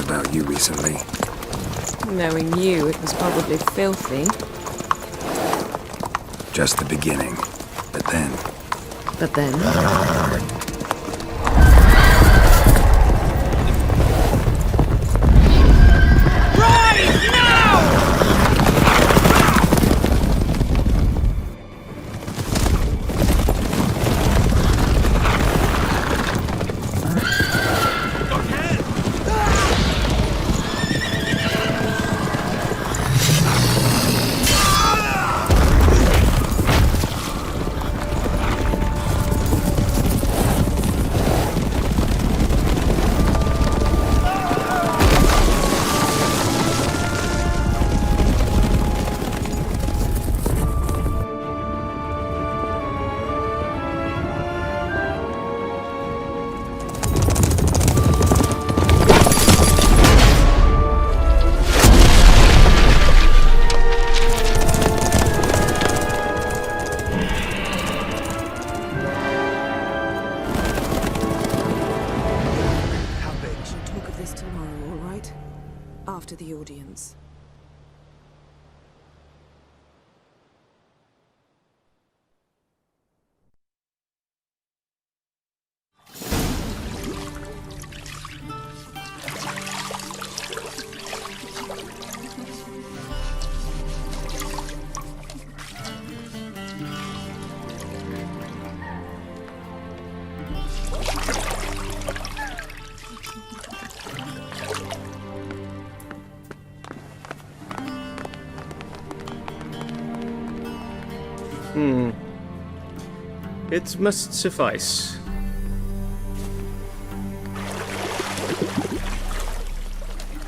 about you recently. Knowing you, it was probably filthy. Just the beginning. But then... But then... After the audience. It must suffice.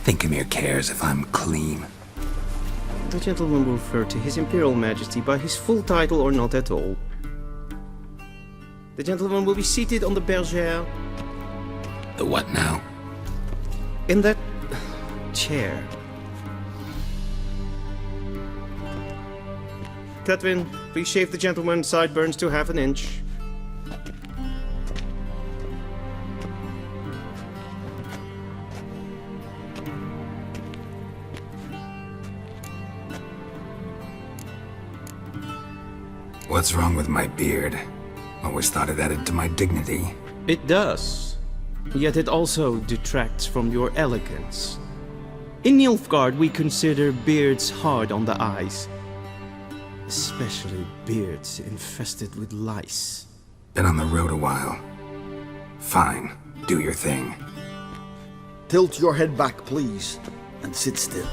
Thinkamere cares if I'm clean. The gentleman will refer to His Imperial Majesty by his full title or not at all. The gentleman will be seated on the bergère. The what now? In that... chair. Catwin, please shave the gentleman's sideburns to half an inch. What's wrong with my beard? Always thought it added to my dignity. It does. Yet it also detracts from your elegance. In Nilfgaard, we consider beards hard on the eyes. Especially beards infested with lice. Been on the road a while. Fine, do your thing. Tilt your head back, please, and sit still.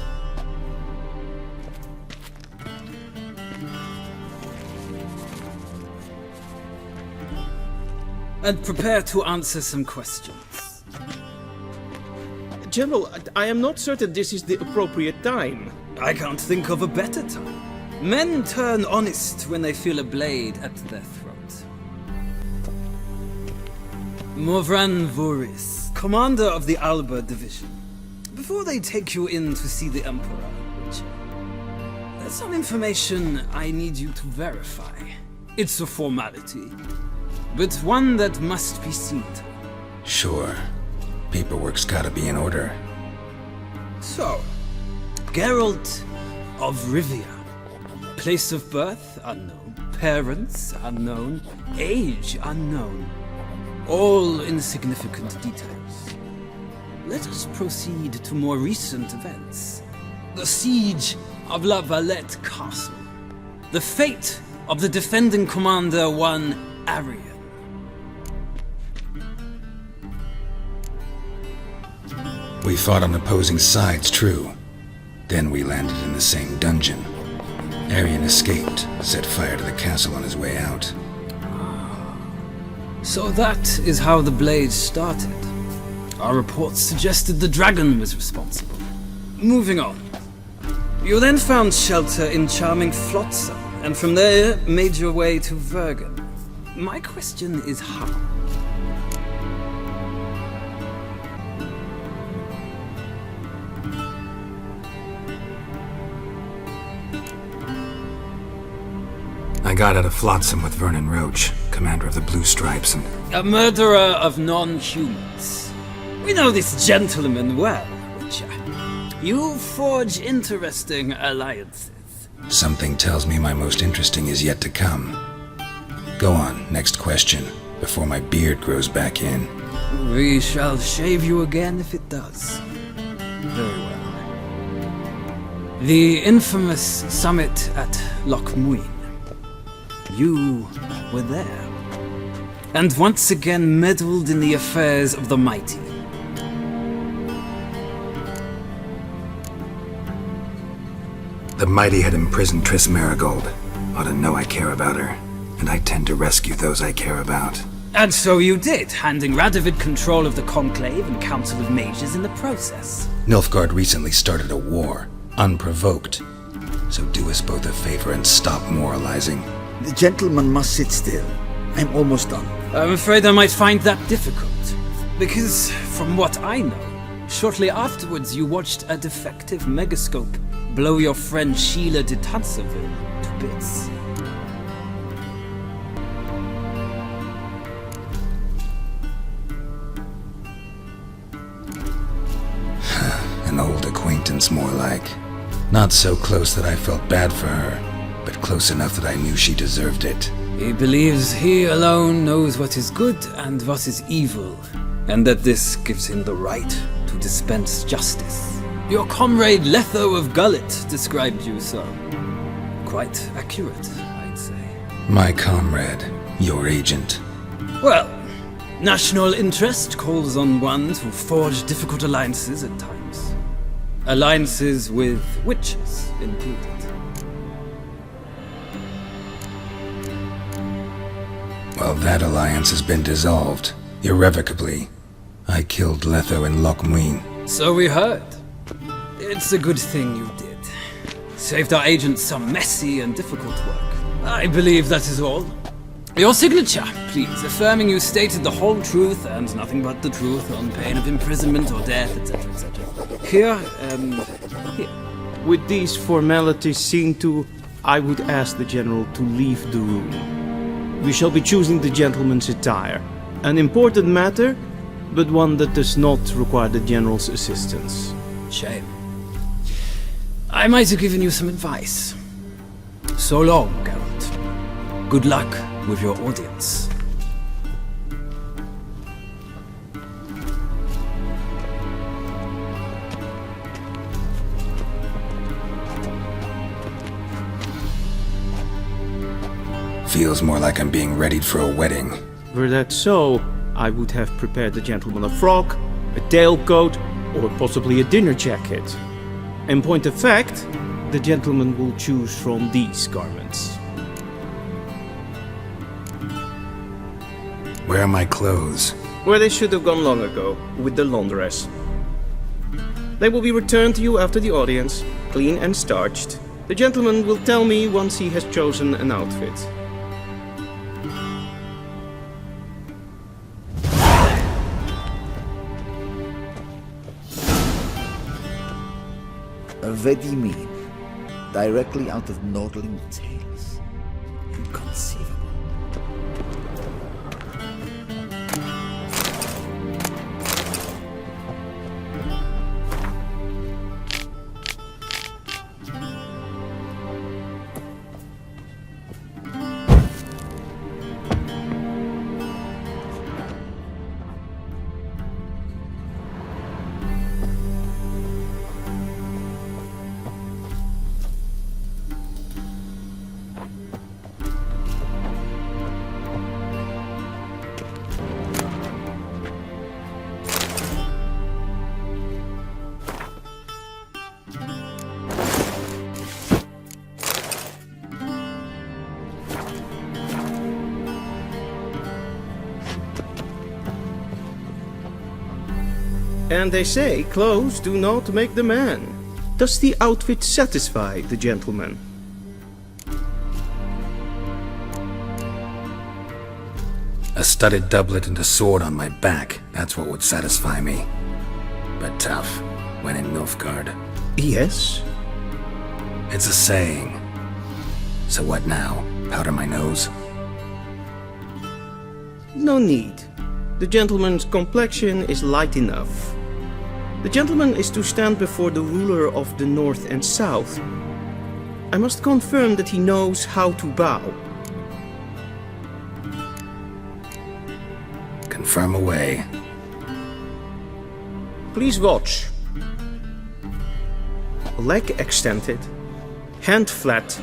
And prepare to answer some questions. General, I am not certain this is the appropriate time. I can't think of a better time. Men turn honest when they feel a blade at their throat. Morvran Voris, commander of the Alba Division. Before they take you in to see the Emperor, there's some information I need you to verify. It's a formality, but one that must be seen to. Sure. Paperwork's gotta be in order. So, Geralt of Rivia. Place of birth, unknown. Parents, unknown. Age, unknown. All insignificant details. Let us proceed to more recent events. The siege of La Valette Castle. The fate of the defending commander, one Arian. We fought on opposing sides, true. Then we landed in the same dungeon. Arian escaped, set fire to the castle on his way out. So that is how the blaze started. Our reports suggested the dragon was responsible. Moving on. You then found shelter in charming Flotsam, and from there made your way to Vergen. My question is how? I got out of Flotsam with Vernon Roach, commander of the Blue Stripes, and... A murderer of non-humans. We know this gentleman well. You forge interesting alliances. Something tells me my most interesting is yet to come. Go on, next question, before my beard grows back in. We shall shave you again if it does. Very well. The infamous summit at Loch Muin. You were there. And once again meddled in the affairs of the mighty. The mighty had imprisoned Triss Marigold. Ought to know I care about her, and I tend to rescue those I care about. And so you did, handing Radovid control of the Conclave and Council of Mages in the process. Nilfgaard recently started a war, unprovoked. So do us both a favor and stop moralizing. The gentleman must sit still. I'm almost done. I'm afraid I might find that difficult. Because, from what I know, shortly afterwards you watched a defective megascope blow your friend Sheila de Tanseville to bits. An old acquaintance, more like. Not so close that I felt bad for her, but close enough that I knew she deserved it. He believes he alone knows what is good and what is evil, and that this gives him the right to dispense justice. Your comrade Letho of Gullet described you so. Quite accurate, I'd say. My comrade, your agent. Well, national interest calls on one to forge difficult alliances at times. Alliances with witches included. Well, that alliance has been dissolved, irrevocably. I killed Letho in Loch Muin. So we heard. It's a good thing you did. Saved our agent some messy and difficult work. I believe that is all. Your signature, please, affirming you stated the whole truth and nothing but the truth on pain of imprisonment or death, etc., etc. Here, here. With these formalities seen to, I would ask the General to leave the room. We shall be choosing the gentleman's attire. An important matter, but one that does not require the General's assistance. Shame. I might have given you some advice. So long, Geralt. Good luck with your audience. Feels more like I'm being readied for a wedding. Were that so, I would have prepared the gentleman a frock, a tailcoat, or possibly a dinner jacket. In point of fact, the gentleman will choose from these garments. Where are my clothes? Where they should have gone long ago, with the laundress. They will be returned to you after the audience, clean and starched. The gentleman will tell me once he has chosen an outfit. Vizima, directly out of Nordling Tales. Inconceivable. And they say clothes do not make the man. Does the outfit satisfy the gentleman? A studded doublet and a sword on my back, that's what would satisfy me. But tough, when in Nilfgaard. Yes. It's a saying. So what now? Powder my nose? No need. The gentleman's complexion is light enough. The gentleman is to stand before the ruler of the North and South. I must confirm that he knows how to bow. Confirm away. Please watch. Leg extended, hand flat,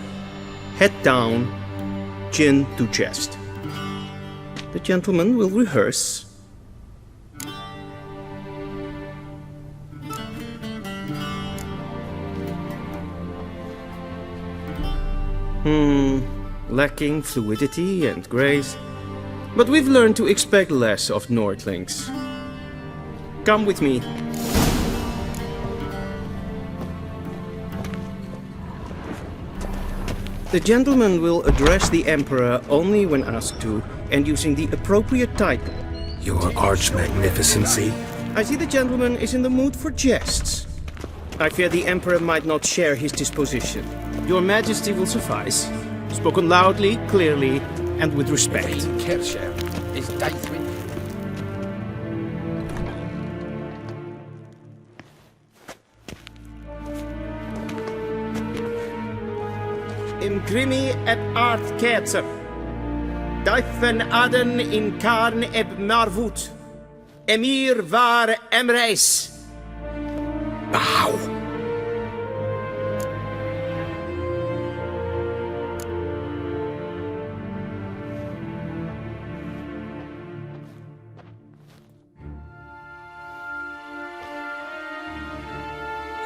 head down, chin to chest. The gentleman will rehearse. Lacking fluidity and grace. But we've learned to expect less of Nordlings. Come with me. The gentleman will address the Emperor only when asked to, and using the appropriate title. Your Arch-Magnificency? I see the gentleman is in the mood for jests. I fear the Emperor might not share his disposition. Your Majesty will suffice. Spoken loudly, clearly, and with respect. Imgrimi et art ketzer. Daifen aden in karn eb marvut. Emir var emreis. Bow!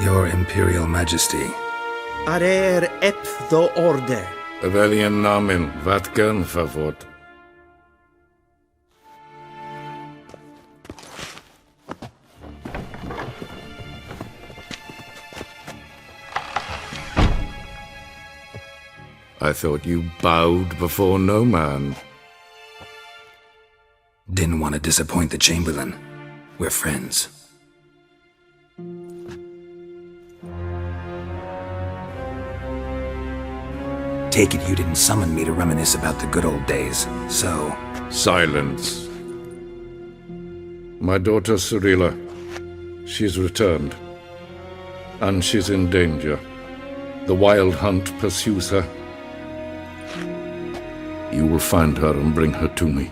Your Imperial Majesty. Arer ep do orde. Welchen Namen, wat gern verwort? I thought you bowed before no man. Didn't want to disappoint the Chamberlain. We're friends. Take it you didn't summon me to reminisce about the good old days, so... Silence. My daughter Cyrilla, she's returned. And she's in danger. The Wild Hunt pursues her. You will find her and bring her to me.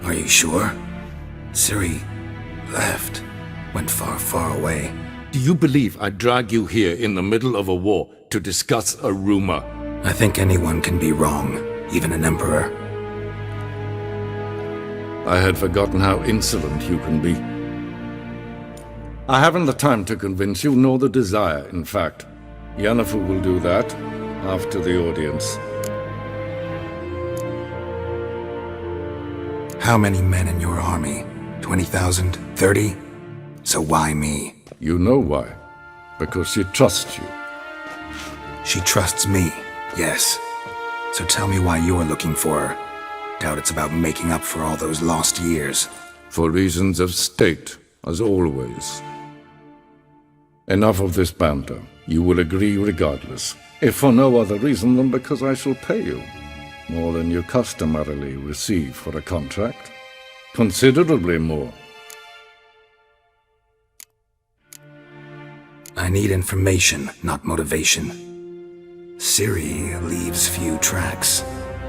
Are you sure? Ciri left. Went far, far away. Do you believe I'd drag you here in the middle of a war to discuss a rumor? I think anyone can be wrong, even an emperor. I had forgotten how insolent you can be. I haven't the time to convince you, nor the desire, in fact. Yennefer will do that after the audience. How many men in your army? 20,000? 30? So why me? You know why. Because she trusts you. She trusts me, yes. So tell me why you're looking for her. Doubt it's about making up for all those lost years. For reasons of state, as always. Enough of this banter. You will agree regardless. If for no other reason than because I shall pay you. More than you customarily receive for a contract. Considerably more. I need information, not motivation. Ciri leaves few tracks.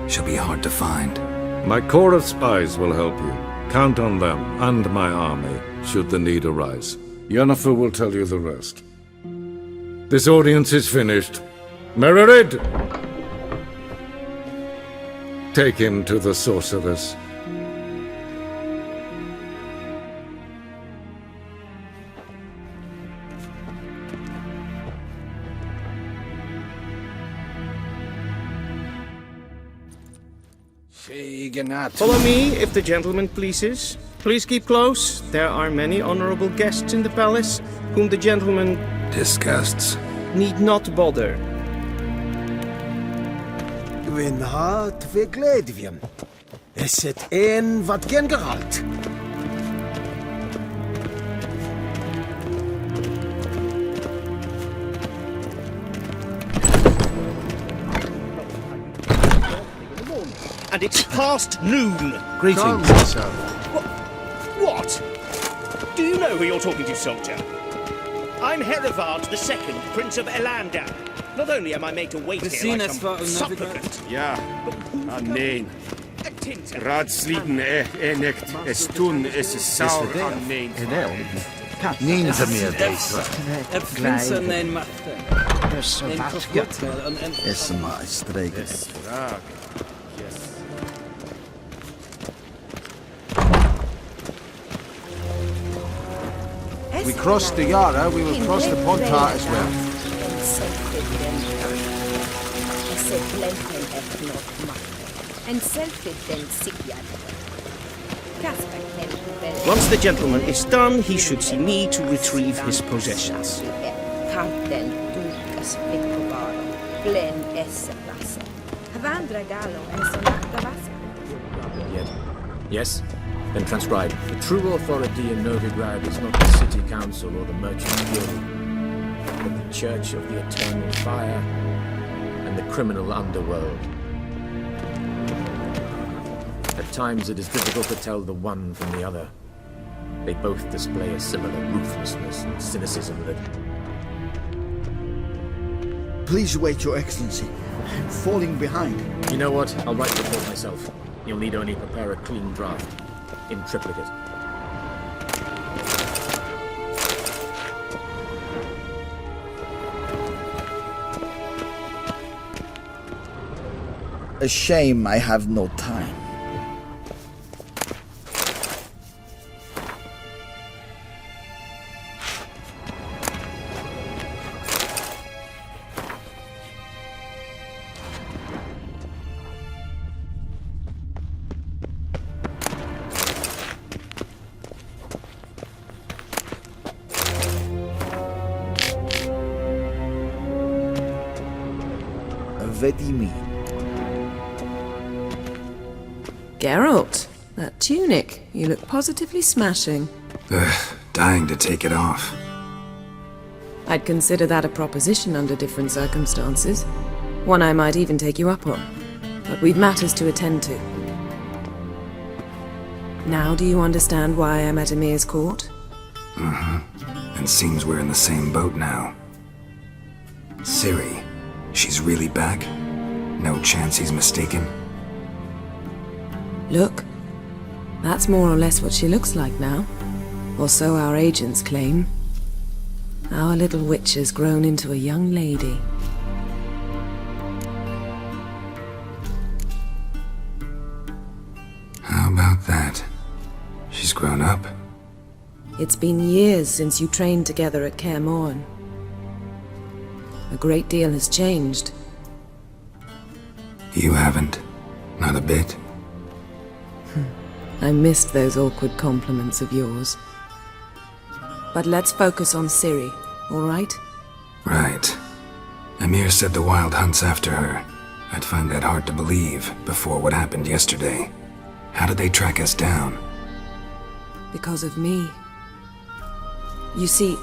She'll be hard to find. My corps of spies will help you. Count on them and my army, should the need arise. Yennefer will tell you the rest. This audience is finished. Mererid! Take him to the sorceress. Follow me, if the gentleman pleases. Please keep close. There are many honorable guests in the palace, whom the gentleman Disgusts. need not bother. Gwyn hat ve gledvian. Es het een wat gen Geralt. And it's past noon. Greetings, sir. What? Do you know who you're talking to, soldier? I'm Herivard II, Prince of Elander. Not only am I made to wait here like some supplicant, Ja, nee. a tinter. Raadsliden nicht. Es tun, es ist sauer an nein. Neem ze meer deze. Het prinsen neem machten. Dus Neem wat vergoedwel en... is maar streken. We crossed the Yara, we will cross the Pontar as well. Once the gentleman is done, he should see me to retrieve his possessions. Yes? Then transcribe. The true authority in Novigrad is not the city council or the merchant guild, but the Church of the Eternal Fire and the criminal underworld. At times it is difficult to tell the one from the other. They both display a similar ruthlessness and cynicism that... Please wait, Your Excellency. I'm falling behind. You know what? I'll write the report myself. You'll need only prepare a clean draft. In triplicate. A shame I have no time. Vizima. Geralt, that tunic. You look positively smashing. Ugh, dying to take it off. I'd consider that a proposition under different circumstances. One I might even take you up on. But we've matters to attend to. Now do you understand why I'm at Emir's court? Mm-hmm. And seems we're in the same boat now. Ciri, she's really back? No chance he's mistaken? Look, that's more or less what she looks like now. Or so our agents claim. Our little witch has grown into a young lady. How about that? She's grown up. It's been years since you trained together at Kaer Morhen. A great deal has changed. You haven't. Not a bit. I missed those awkward compliments of yours. But let's focus on Ciri, all right? Right. Emir said the Wild Hunt's after her. I'd find that hard to believe before what happened yesterday. How did they track us down? Because of me. You see,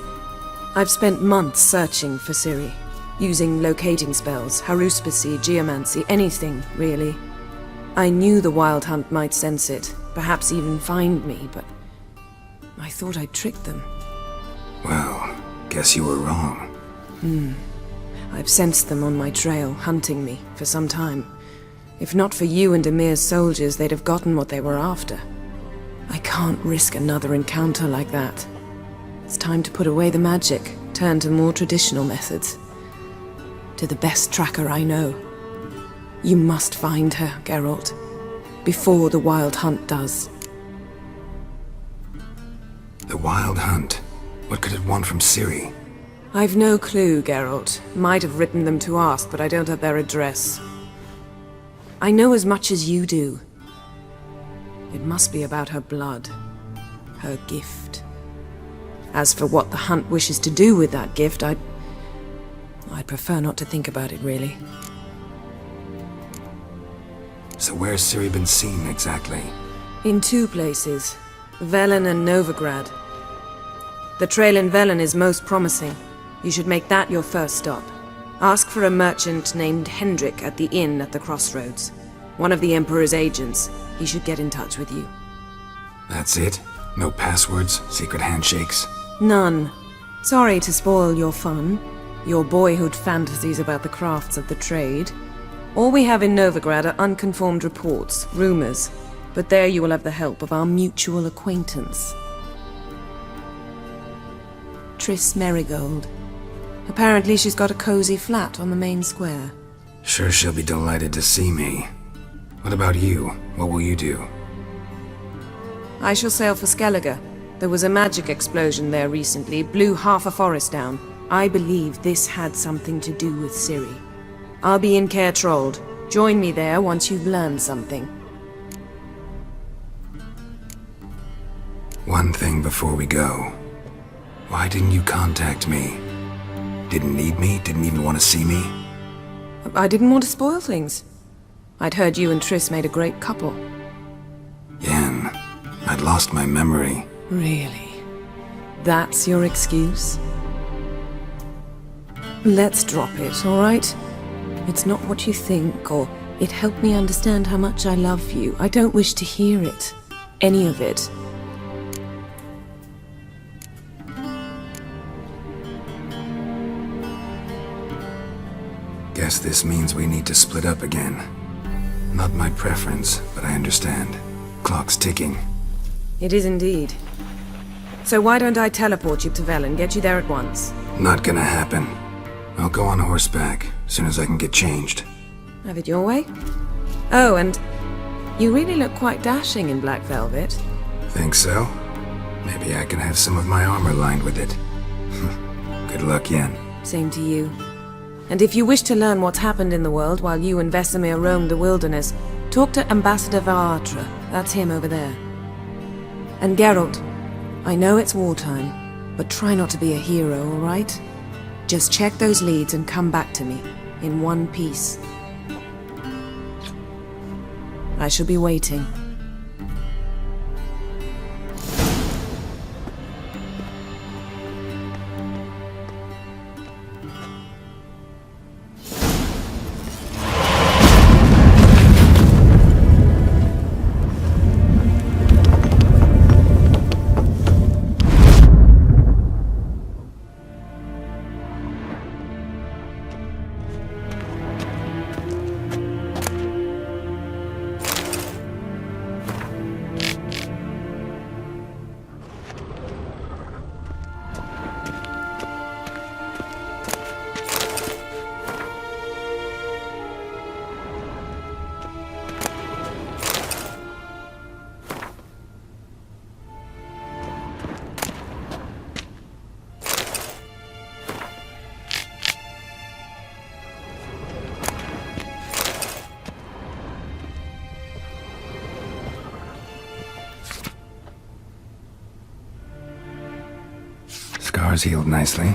I've spent months searching for Ciri, using locating spells, haruspicy, geomancy, anything, really. I knew the Wild Hunt might sense it, perhaps even find me, but I thought I'd tricked them. Well, guess you were wrong. I've sensed them on my trail, hunting me, for some time. If not for you and Emir's soldiers, they'd have gotten what they were after. I can't risk another encounter like that. It's time to put away the magic, turn to more traditional methods. To the best tracker I know. You must find her, Geralt. Before the Wild Hunt does. The Wild Hunt? What could it want from Ciri? I've no clue, Geralt. Might have written them to ask, but I don't have their address. I know as much as you do. It must be about her blood. Her gift. As for what the Hunt wishes to do with that gift, I'd prefer not to think about it, really. So where's Ciri been seen, exactly? In two places. Velen and Novigrad. The trail in Velen is most promising. You should make that your first stop. Ask for a merchant named Hendrik at the inn at the crossroads. One of the Emperor's agents. He should get in touch with you. That's it? No passwords, secret handshakes? None. Sorry to spoil your fun, your boyhood fantasies about the crafts of the trade. All we have in Novigrad are unconfirmed reports, rumors. But there you will have the help of our mutual acquaintance. Triss Merigold. Apparently she's got a cozy flat on the main square. Sure she'll be delighted to see me. What about you? What will you do? I shall sail for Skellige. There was a magic explosion there recently, blew half a forest down. I believe this had something to do with Ciri. I'll be in Caer Trold. Join me there once you've learned something. One thing before we go. Why didn't you contact me? Didn't need me? Didn't even want to see me? I didn't want to spoil things. I'd heard you and Triss made a great couple. Yen, I'd lost my memory. Really? That's your excuse? Let's drop it, alright? It's not what you think, or it helped me understand how much I love you. I don't wish to hear it. Any of it. Guess this means we need to split up again. Not my preference, but I understand. Clock's ticking. It is indeed. So why don't I teleport you to Velen, get you there at once? Not gonna happen. I'll go on horseback, as soon as I can get changed. Have it your way? Oh, and you really look quite dashing in black velvet. Think so? Maybe I can have some of my armor lined with it. Good luck, Yen. Same to you. And if you wish to learn what's happened in the world while you and Vesemir roamed the wilderness, talk to Ambassador Varatra. That's him over there. And Geralt, I know it's wartime, but try not to be a hero, all right? Just check those leads and come back to me, in one piece. I shall be waiting. Scars healed nicely.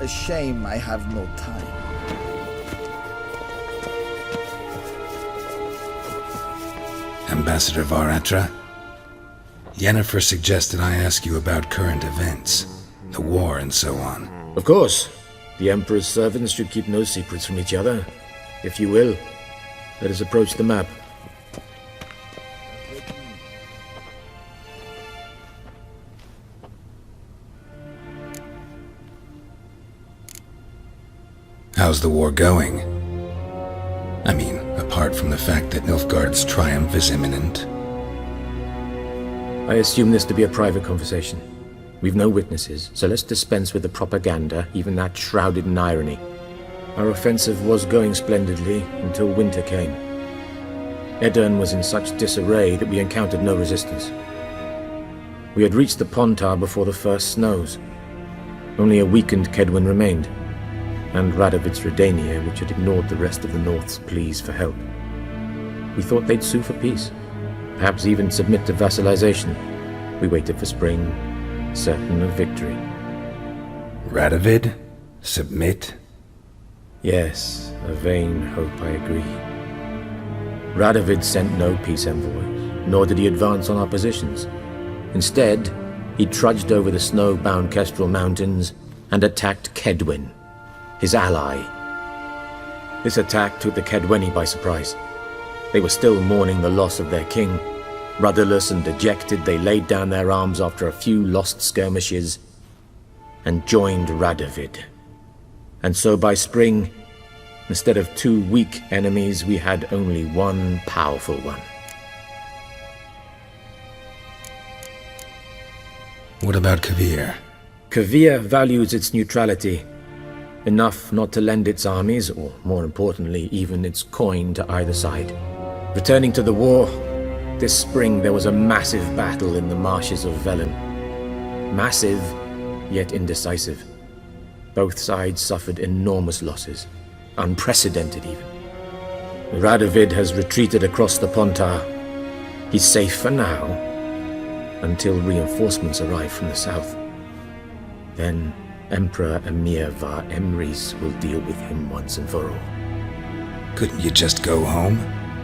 A shame I have no time. Ambassador Varatra? Yennefer suggested I ask you about current events, the war and so on. Of course. The Emperor's servants should keep no secrets from each other. If you will, let us approach the map. How's the war going? I mean, apart from the fact that Nilfgaard's triumph is imminent. I assume this to be a private conversation. We've no witnesses, so let's dispense with the propaganda, even that shrouded in irony. Our offensive was going splendidly until winter came. Edirn was in such disarray that we encountered no resistance. We had reached the Pontar before the first snows. Only a weakened Kedwin remained, and Radovid's Redania, which had ignored the rest of the North's pleas for help. We thought they'd sue for peace, perhaps even submit to vassalization. We waited for spring, certain of victory. Radovid? Submit? Yes, a vain hope, I agree. Radovid sent no peace envoys, nor did he advance on our positions. Instead, he trudged over the snow-bound Kestrel Mountains and attacked Kedwen, his ally. This attack took the Kedweni by surprise. They were still mourning the loss of their king. Rudderless and dejected, they laid down their arms after a few lost skirmishes and joined Radovid. And so by spring, instead of 2 weak enemies, we had only one powerful one. What about Kavir? Kavir values its neutrality, enough not to lend its armies, or more importantly, even its coin to either side. Returning to the war, this spring there was a massive battle in the marshes of Velen. Massive, yet indecisive. Both sides suffered enormous losses, unprecedented even. Radovid has retreated across the Pontar. He's safe for now, until reinforcements arrive from the south. Then Emperor Emir var Emrys will deal with him once and for all. Couldn't you just go home?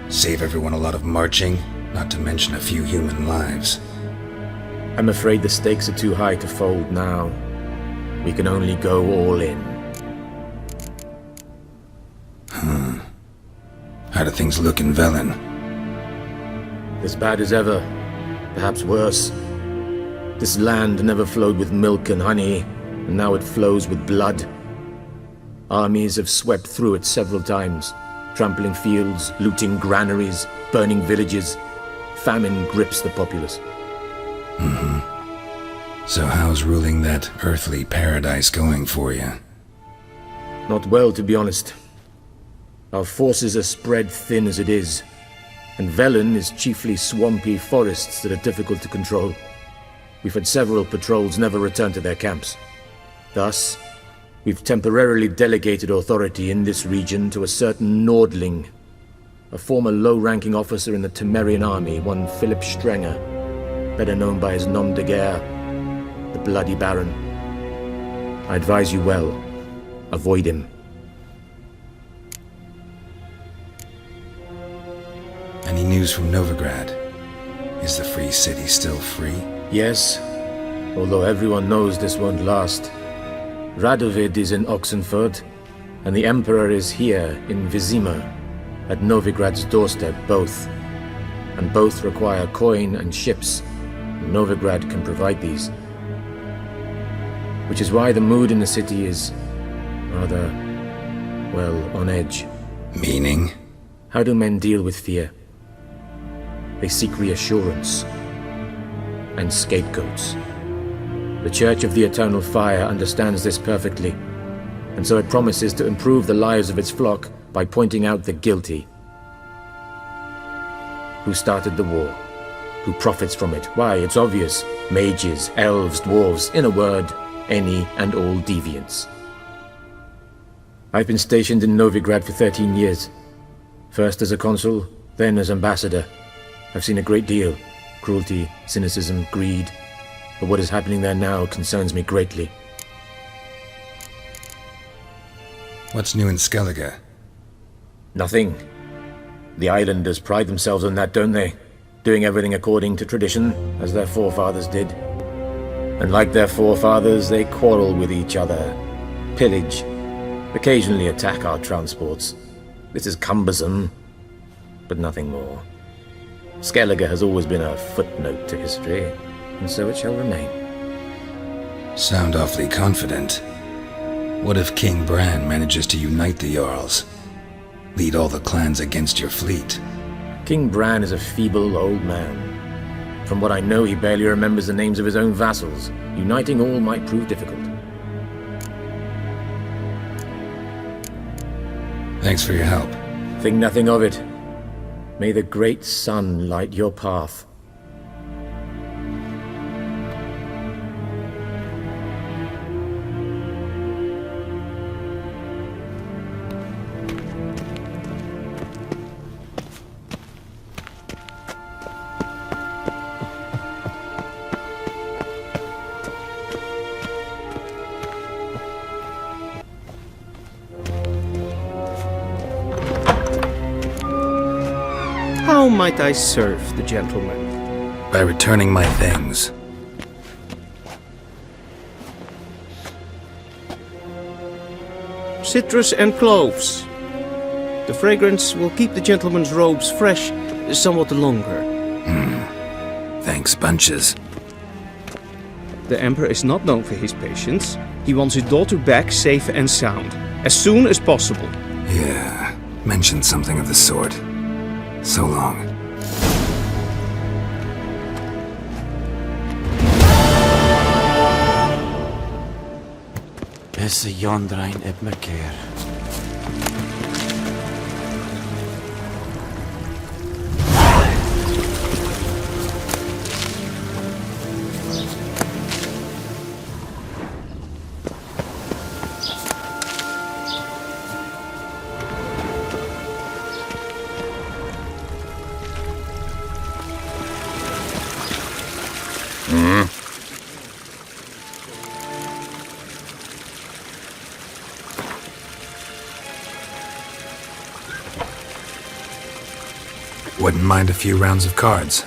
Save everyone a lot of marching, not to mention a few human lives. I'm afraid the stakes are too high to fold now. We can only go all in. How do things look in Velen? As bad as ever, perhaps worse. This land never flowed with milk and honey, and now it flows with blood. Armies have swept through it several times, trampling fields, looting granaries, burning villages. Famine grips the populace. So how's ruling that earthly paradise going for you? Not well, to be honest. Our forces are spread thin as it is, and Velen is chiefly swampy forests that are difficult to control. We've had several patrols never return to their camps. Thus, we've temporarily delegated authority in this region to a certain Nordling, a former low-ranking officer in the Temerian army, one Philip Strenger, better known by his nom de guerre, the Bloody Baron. I advise you well, avoid him. Any news from Novigrad? Is the free city still free? Yes, although everyone knows this won't last. Radovid is in Oxenfurt, and the Emperor is here in Vizima, at Novigrad's doorstep, both. And both require coin and ships. Novigrad can provide these. Which is why the mood in the city is rather, well, on edge. Meaning? How do men deal with fear? They seek reassurance and scapegoats. The Church of the Eternal Fire understands this perfectly, and so it promises to improve the lives of its flock by pointing out the guilty. Who started the war? Who profits from it? Why, it's obvious. Mages, elves, dwarves, in a word, any and all deviants. I've been stationed in Novigrad for 13 years. First as a consul, then as ambassador. I've seen a great deal. Cruelty, cynicism, greed. But what is happening there now concerns me greatly. What's new in Skellige? Nothing. The islanders pride themselves on that, don't they? Doing everything according to tradition, as their forefathers did. And like their forefathers, they quarrel with each other, pillage, occasionally attack our transports. This is cumbersome, but nothing more. Skellige has always been a footnote to history, and so it shall remain. Sound awfully confident. What if King Bran manages to unite the Jarls? Lead all the clans against your fleet? King Bran is a feeble old man. From what I know, he barely remembers the names of his own vassals. Uniting all might prove difficult. Thanks for your help. Think nothing of it. May the great sun light your path. How might I serve the gentleman? By returning my things. Citrus and cloves. The fragrance will keep the gentleman's robes fresh somewhat longer. Thanks, bunches. The Emperor is not known for his patience. He wants his daughter back safe and sound, as soon as possible. Yeah, mentioned something of the sort. So long. Is Jondrain Ibmerkeer. Wouldn't mind a few rounds of cards.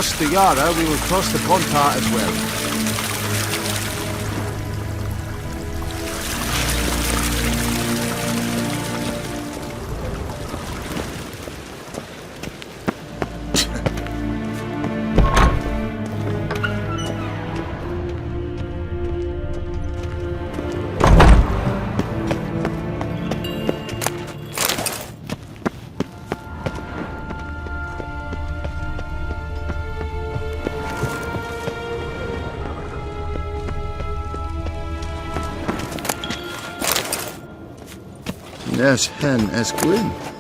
cross the Yara, we will cross the Pontar as well. Nes hen es gwyn.